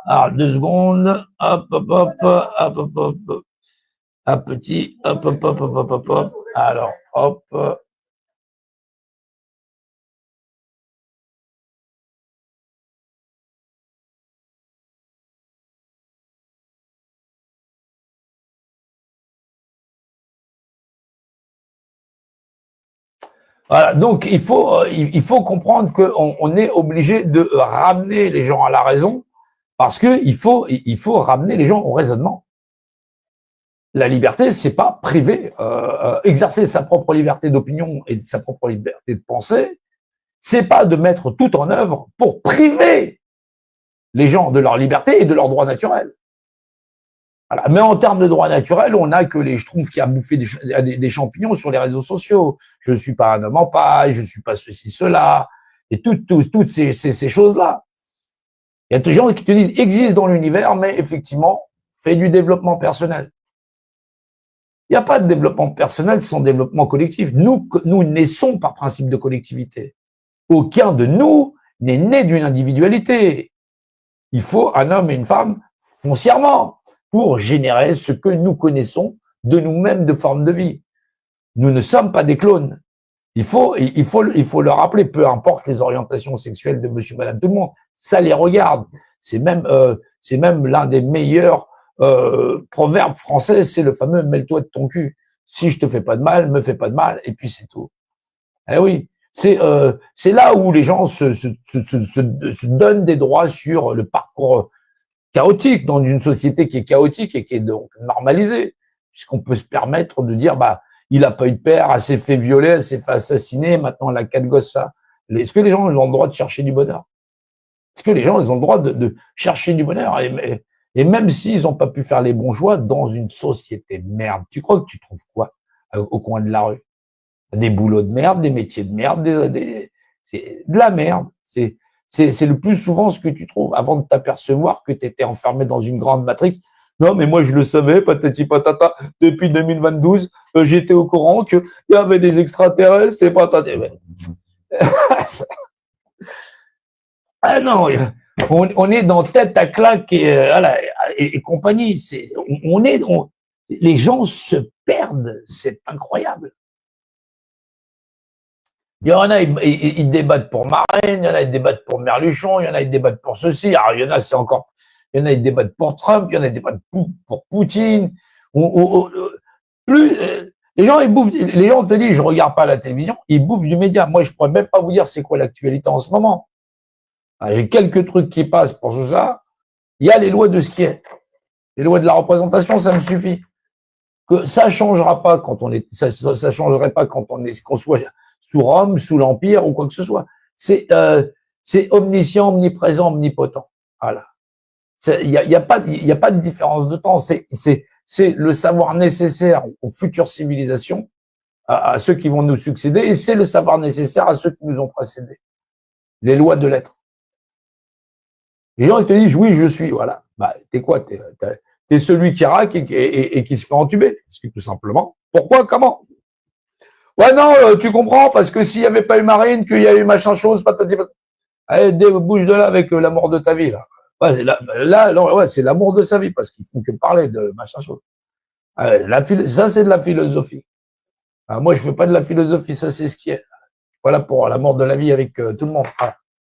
Alors, 2 secondes. Hop, hop, hop, hop, hop, hop, hop. Un petit, hop, hop, hop, hop, hop, hop, hop. Alors, hop. Voilà, donc il faut comprendre qu'on est obligé de ramener les gens à la raison parce que il faut ramener les gens au raisonnement. La liberté, c'est pas priver, exercer sa propre liberté d'opinion et sa propre liberté de penser, c'est pas de mettre tout en œuvre pour priver les gens de leur liberté et de leurs droits naturels. Voilà. Mais en termes de droits naturels, on n'a que les schtroumpfs qui a bouffé des champignons sur les réseaux sociaux. Je ne suis pas un homme en paille, je ne suis pas ceci, cela, et toutes ces choses-là. Il y a des gens qui te disent existe dans l'univers, mais effectivement, fais du développement personnel. Il n'y a pas de développement personnel sans développement collectif. Nous naissons par principe de collectivité. Aucun de nous n'est né d'une individualité. Il faut un homme et une femme foncièrement pour générer ce que nous connaissons de nous-mêmes de forme de vie. Nous ne sommes pas des clones. Il faut le rappeler, peu importe les orientations sexuelles de monsieur, madame, tout le monde, ça les regarde. C'est même l'un des meilleurs proverbes français, c'est le fameux mêle-toi de ton cul. Si je te fais pas de mal, me fais pas de mal, et puis c'est tout. Eh oui, c'est là où les gens se donnent des droits sur le parcours chaotique, dans une société qui est chaotique et qui est donc normalisée, puisqu'on peut se permettre de dire, bah, il a pas eu de père, elle s'est fait violer, elle s'est fait assassiner, maintenant elle a 4 gosses. Est-ce que les gens ont le droit de chercher du bonheur? Est-ce que les gens ils ont le droit de chercher du bonheur? Et même s'ils n'ont pas pu faire les bons choix dans une société de merde, tu crois que tu trouves quoi au coin de la rue? Des boulots de merde, des métiers de merde, c'est de la merde. C'est le plus souvent ce que tu trouves avant de t'apercevoir que tu étais enfermé dans une grande matrix. Non, mais moi, je le savais, patati patata, depuis 2022, j'étais au courant qu'il y avait des extraterrestres et patati. Ah non, on est dans tête à claque et compagnie. Les gens se perdent, c'est incroyable. Il y en a, ils débattent pour Marine, il y en a, ils débattent pour Merluchon, il y en a, ils débattent pour ceci. Alors, il y en a, il y en a, ils débattent pour Trump, il y en a, ils débattent pour Poutine. Les gens, les gens te disent, je regarde pas la télévision, ils bouffent du média. Moi, je pourrais même pas vous dire c'est quoi l'actualité en ce moment. J'ai quelques trucs qui passent pour tout ça. Il y a les lois de ce qui est. Les lois de la représentation, ça me suffit. Que ça changera pas quand on est, ça changerait pas quand qu'on soit sous Rome, sous l'Empire ou quoi que ce soit. C'est omniscient, omniprésent, omnipotent. Voilà. Il y a pas de différence de temps. C'est le savoir nécessaire aux futures civilisations, à ceux qui vont nous succéder, et c'est le savoir nécessaire à ceux qui nous ont précédés. Les lois de l'être. Les gens ils te disent oui, je suis. Voilà. Bah t'es quoi? T'es celui qui raque et qui se fait entuber. Parce que tout simplement. Pourquoi? Comment? Ouais, non, tu comprends, parce que s'il n'y avait pas eu Marine, qu'il y a eu machin chose, patati patata. Allez, bouge de là avec l'amour de ta vie, là. Ouais, ouais, c'est l'amour de sa vie, parce qu'ils font que parler de machin chose. Ça, c'est de la philosophie. Moi, je fais pas de la philosophie, ça, c'est ce qui est. Voilà pour l'amour de la vie avec tout le monde. Voilà.